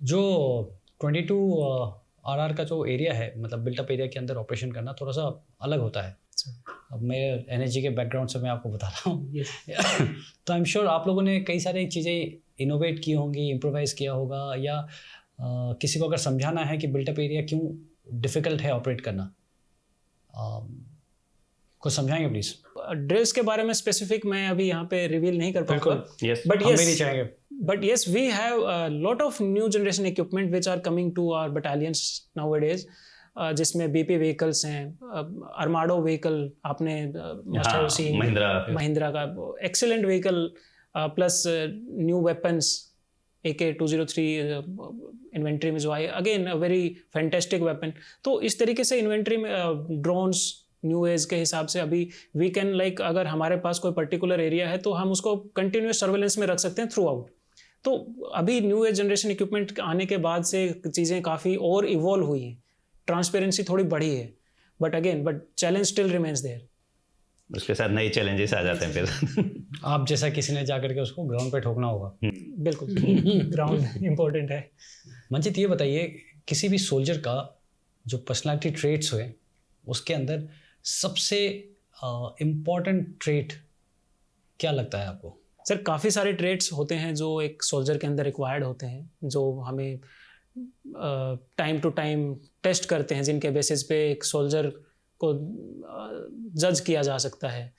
जो 22 आरआर का जो एरिया है, मतलब बिल्टअप एरिया के अंदर ऑपरेशन करना थोड़ा सा अलग होता है। अब मैं एनर्जी के बैकग्राउंड से मैं आपको बता रहा हूँ। तो आई एम श्योर आप लोगों ने कई सारी चीज़ें इनोवेट की होंगी, इम्प्रोवाइज़ किया होगा, या किसी को अगर समझाना है कि बिल्टअप एरिया क्यों डिफ़िकल्ट है ऑपरेट करना, कुछ समझाएंगे प्लीज़? ड्रिल्स के बारे में स्पेसिफिक मैं अभी यहाँ पे रिवील नहीं कर पाऊंगा, बट हम भी नहीं चाहेंगे। But yes, we have a lot of new generation equipment which are coming to our battalions nowadays, जिसमें BP vehicles हैं, Armado vehicle आपने must have seen, महिंद्रा का excellent vehicle, plus new weapons AK-203 inventory में जो आए, again a very fantastic weapon. तो इस तरीके से इन्वेंट्री में ड्रोन्स न्यू एज के हिसाब से अभी वी कैन लाइक, अगर हमारे पास कोई पर्टिकुलर एरिया है तो हम उसको कंटिन्यूस सर्वेलेंस में रख सकते हैं थ्रू आउट। तो अभी न्यू एज जनरेशन इक्विपमेंट आने के बाद से चीज़ें काफ़ी और इवॉल्व हुई हैं, ट्रांसपेरेंसी थोड़ी बढ़ी है, but challenge still remains there. उसके साथ नए चैलेंजेस आ जाते हैं फिर। आप जैसा किसी ने जाकर के उसको ग्राउंड पे ठोकना होगा। बिल्कुल, ग्राउंड इम्पोर्टेंट है। मंजित, ये बताइए, किसी भी सोल्जर का जो पर्सनालिटी ट्रेट्स हुए उसके अंदर सबसे इम्पॉर्टेंट ट्रेट क्या लगता है आपको? सर, काफ़ी सारे ट्रेट्स होते हैं जो एक सोल्जर के अंदर रिक्वायर्ड होते हैं, जो हमें टाइम टू टाइम टेस्ट करते हैं, जिनके बेसिस पे एक सोल्जर को जज किया जा सकता है।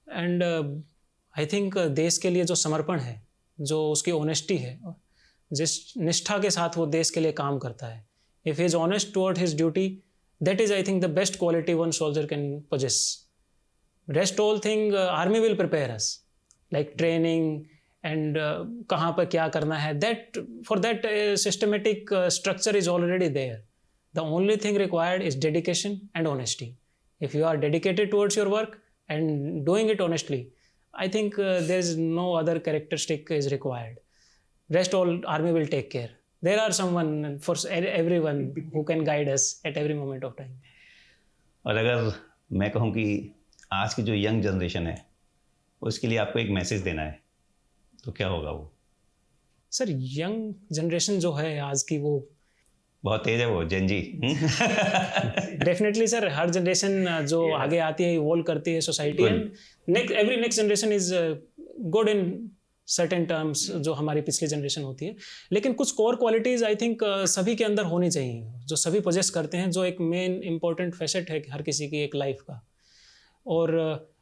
एंड आई थिंक देश के लिए जो समर्पण है, जो उसकी ऑनेस्टी है, जिस निष्ठा के साथ वो देश के लिए काम करता है, if he is honest toward his duty, that is I think the best quality one soldier can possess. Rest all thing army will prepare us, like training and कहाँ पर क्या करना है, that for that systematic structure is already there. The only thing required is dedication and honesty. If you are dedicated towards your work and doing it honestly, I think there is no other characteristic is required. Rest all army will take care. There are someone for everyone who can guide us at every moment of time. और अगर मैं कहूँ कि आज की जो young generation है उसके लिए आपको एक मैसेज देना है तो क्या होगा वो? सर, यंग जनरेशन जो है आज की, वो बहुत तेज है, वो जेन जी। डेफिनेटली सर, हर जनरेशन जो आगे आती है इवॉल्व करती है society, and every next generation is good in certain terms, जो हमारी पिछली जनरेशन होती है। लेकिन कुछ कोर क्वालिटीज़ आई थिंक सभी के अंदर होनी चाहिए, जो सभी पोजेस करते हैं, जो एक मेन इंपॉर्टेंट फैसेट है हर किसी की एक लाइफ का। और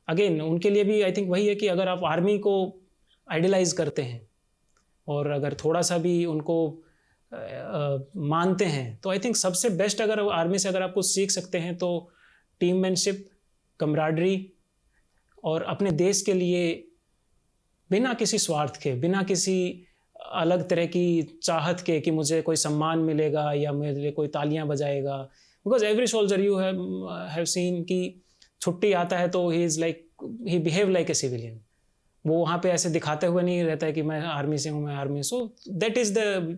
अगेन उनके लिए भी आई थिंक वही है कि अगर आप आर्मी को आइडियलाइज करते हैं और अगर थोड़ा सा भी उनको मानते हैं, तो आई थिंक सबसे बेस्ट अगर आर्मी से अगर आप कुछ सीख सकते हैं तो टीममैनशिप, कमराडरी, और अपने देश के लिए बिना किसी स्वार्थ के, बिना किसी अलग तरह की चाहत के कि मुझे कोई सम्मान मिलेगा या मेरे लिए कोई तालियां बजाएगा। Because every soldier you have seen कि छुट्टी आता है तो he is like, he behave like a civilian. वो वहाँ पे ऐसे दिखाते हुए नहीं रहता है कि मैं आर्मी से हूँ, मैं army. So that is the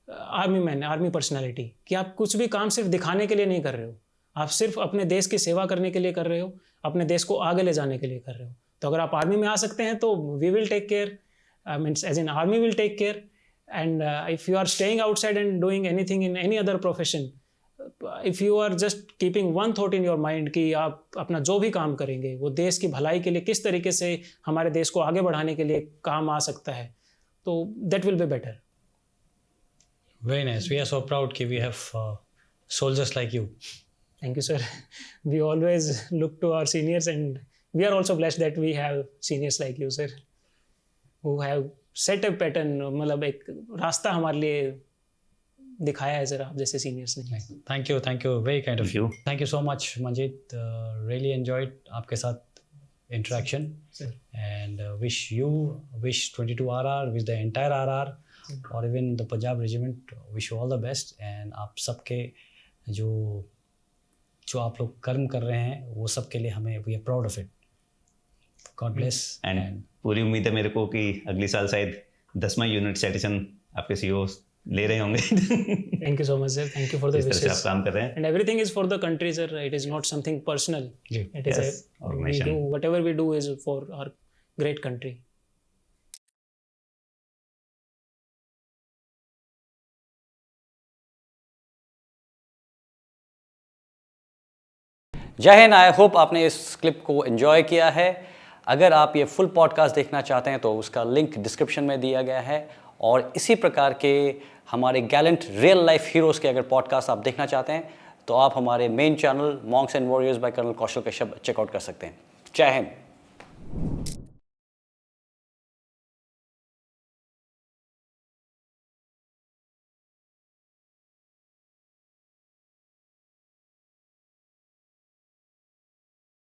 army man, army personality, कि आप कुछ भी काम सिर्फ दिखाने के लिए नहीं कर रहे हो, आप सिर्फ अपने देश की सेवा करने के लिए कर रहे हो, अपने देश को आगे ले जाने के लिए कर रहे हो। तो अगर आप आर्मी में आ सकते हैं तो we will take care, means as in army will take care. And if you are staying outside and doing anything in any other profession, if you are just keeping one thought in your mind कि आप अपना जो भी काम करेंगे वो देश की भलाई के लिए, किस तरीके से हमारे देश को आगे बढ़ाने के लिए काम आ सकता है, तो that will be better. Very nice. We are so proud कि we have soldiers like you. Thank you, sir. We always look to our seniors, and we are also blessed that we have seniors like you, sir, who have set a pattern, मतलब एक रास्ता हमारे लिए दिखाया है sir, आप जैसे seniors ने। Thank you, very kind of you. Thank you so much, Manjit. Really enjoyed आपके साथ interaction, sir. And wish 22RR, wish the entire RR, और even the Punjab regiment, wish you all the best. And आप सबके जो आप लोग कर्म कर रहे हैं वो सब के लिए हमें we are proud of it. God bless. And पूरी उम्मीद है मेरे को कि अगले साल शायद 10वां यूनिट साइटेशन आपके सीईओ ले रहे होंगे। Thank you so much sir, thank you for the wishes. आप काम कर रहे हैं, and everything is for the country sir, it is not something personal, it is we do whatever we do is for our great country. Jai Hind. I hope आपने इस clip को enjoy किया है। अगर आप ये फुल पॉडकास्ट देखना चाहते हैं तो उसका लिंक डिस्क्रिप्शन में दिया गया है, और इसी प्रकार के हमारे गैलेंट रियल लाइफ हीरोज़ के अगर पॉडकास्ट आप देखना चाहते हैं तो आप हमारे main channel monks and warriors by colonel Kaushal Kashyap check out कर सकते हैं। जय हिंद।